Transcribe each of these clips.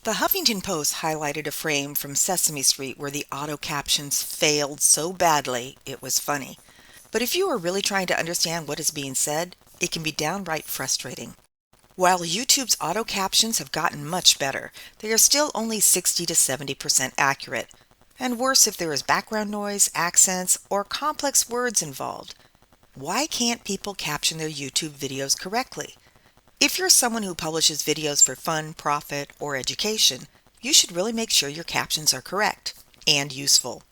The Huffington Post highlighted a frame from Sesame Street where the auto captions failed so badly it was funny. But if you are really trying to understand what is being said, it can be downright frustrating. While YouTube's auto captions have gotten much better, they are still only 60 to 70% accurate, and worse if there is background noise, accents, or complex words involved. Why can't people caption their YouTube videos correctly? If you're someone who publishes videos for fun, profit, or education, you should really make sure your captions are correct and useful.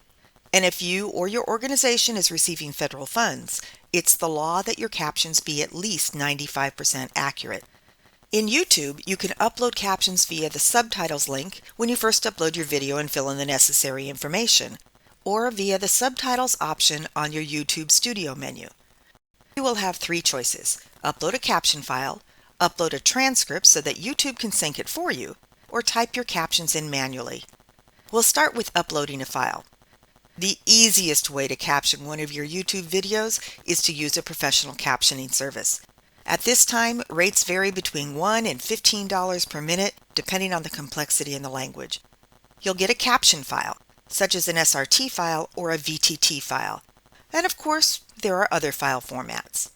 And if you or your organization is receiving federal funds, it's the law that your captions be at least 95% accurate. In YouTube, you can upload captions via the subtitles link when you first upload your video and fill in the necessary information, or via the subtitles option on your YouTube Studio menu. You will have three choices: upload a caption file, upload a transcript so that YouTube can sync it for you, or type your captions in manually. We'll start with uploading a file. The easiest way to caption one of your YouTube videos is to use a professional captioning service. At this time, rates vary between $1 and $15 per minute, depending on the complexity in the language. You'll get a caption file, such as an SRT file or a VTT file. And of course, there are other file formats.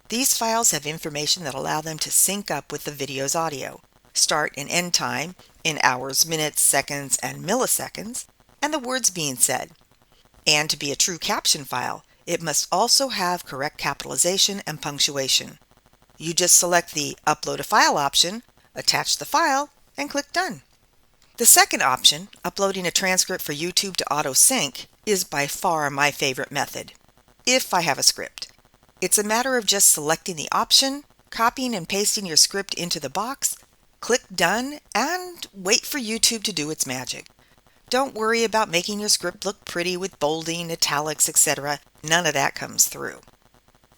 These files have information that allow them to sync up with the video's audio, start and end time in hours, minutes, seconds, and milliseconds, and the words being said. And to be a true caption file, it must also have correct capitalization and punctuation. You just select the Upload a File option, attach the file, and click Done. The second option, uploading a transcript for YouTube to AutoSync, is by far my favorite method, if I have a script. It's a matter of just selecting the option, copying and pasting your script into the box, click Done, and wait for YouTube to do its magic. Don't worry about making your script look pretty with bolding, italics, etc. None of that comes through.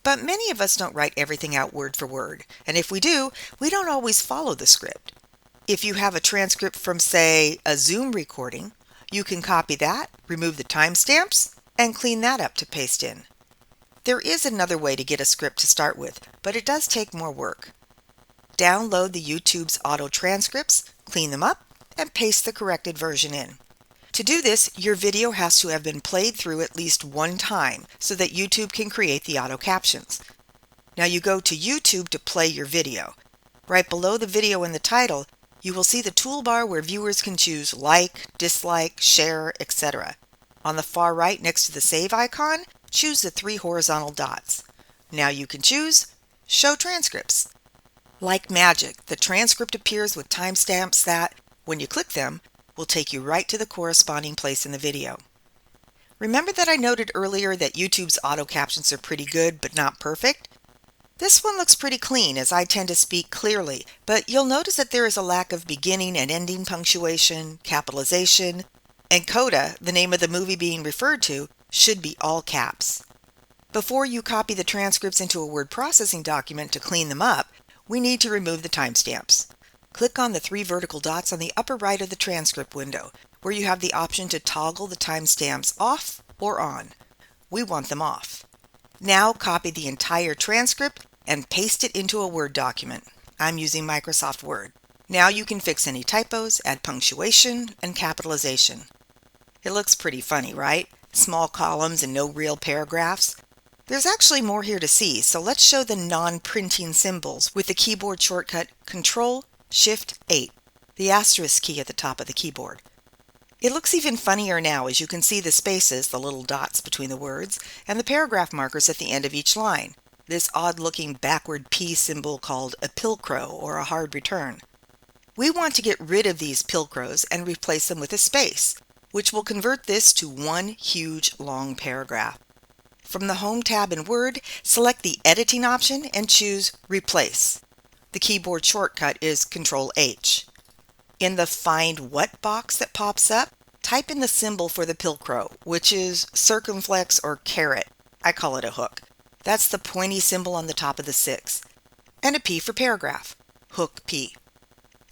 But many of us don't write everything out word for word, and if we do, we don't always follow the script. If you have a transcript from, say, a Zoom recording, you can copy that, remove the timestamps, and clean that up to paste in. There is another way to get a script to start with, but it does take more work. Download the YouTube's auto transcripts, clean them up, and paste the corrected version in. To do this, your video has to have been played through at least one time so that YouTube can create the auto captions. Now you go to YouTube to play your video. Right below the video in the title, you will see the toolbar where viewers can choose like, dislike, share, etc. On the far right next to the save icon, choose the three horizontal dots. Now you can choose Show Transcripts. Like magic, the transcript appears with timestamps that, when you click them, will take you right to the corresponding place in the video. Remember that I noted earlier that YouTube's auto captions are pretty good but not perfect? This one looks pretty clean as I tend to speak clearly, but you'll notice that there is a lack of beginning and ending punctuation, capitalization, and coda, the name of the movie being referred to, should be all caps. Before you copy the transcripts into a word processing document to clean them up, we need to remove the timestamps. Click on the three vertical dots on the upper right of the transcript window, where you have the option to toggle the timestamps off or on. We want them off. Now copy the entire transcript and paste it into a Word document. I'm using Microsoft Word. Now you can fix any typos, add punctuation, and capitalization. It looks pretty funny, right? Small columns and no real paragraphs. There's actually more here to see, so let's show the non-printing symbols with the keyboard shortcut Control-Shift-8, the asterisk key at the top of the keyboard. It looks even funnier now as you can see the spaces, the little dots between the words, and the paragraph markers at the end of each line, this odd-looking backward P symbol called a pilcrow or a hard return. We want to get rid of these pilcrows and replace them with a space, which will convert this to one huge long paragraph. From the Home tab in Word, select the Editing option and choose Replace. The keyboard shortcut is Control-H. In the Find What box that pops up, type in the symbol for the pilcrow, which is circumflex or caret. I call it a hook. That's the pointy symbol on the top of the 6. And a P for paragraph. Hook P.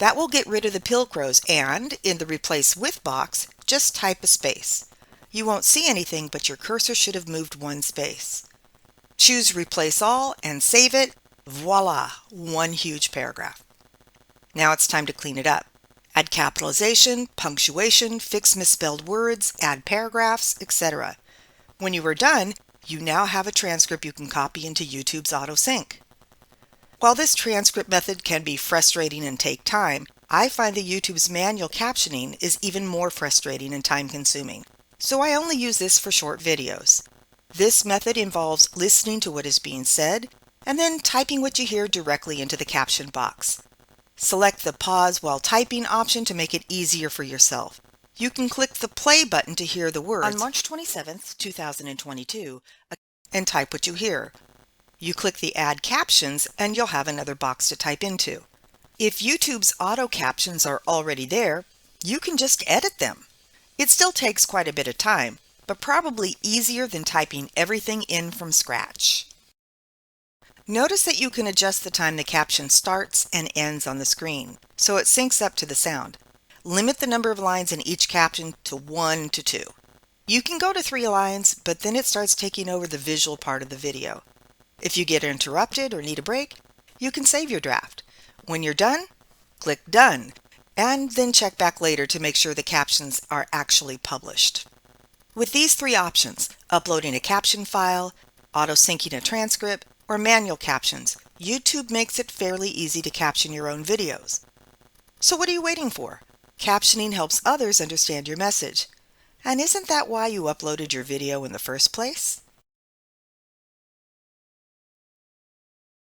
That will get rid of the pilcrows, and in the Replace With box, just type a space. You won't see anything, but your cursor should have moved one space. Choose Replace All and save it. Voila! One huge paragraph. Now it's time to clean it up. Add capitalization, punctuation, fix misspelled words, add paragraphs, etc. When you are done, you now have a transcript you can copy into YouTube's AutoSync. While this transcript method can be frustrating and take time, I find that YouTube's manual captioning is even more frustrating and time-consuming, so I only use this for short videos. This method involves listening to what is being said and then typing what you hear directly into the caption box. Select the pause while typing option to make it easier for yourself. You can click the play button to hear the words on March 27th, 2022, and type what you hear. You click the Add Captions and you'll have another box to type into. If YouTube's auto captions are already there, you can just edit them. It still takes quite a bit of time, but probably easier than typing everything in from scratch. Notice that you can adjust the time the caption starts and ends on the screen, so it syncs up to the sound. Limit the number of lines in each caption to 1 to 2. You can go to 3 lines, but then it starts taking over the visual part of the video. If you get interrupted or need a break, you can save your draft. When you're done, click Done, and then check back later to make sure the captions are actually published. With these 3 options, uploading a caption file, auto-syncing a transcript, or manual captions, YouTube makes it fairly easy to caption your own videos. So what are you waiting for? Captioning helps others understand your message. And isn't that why you uploaded your video in the first place?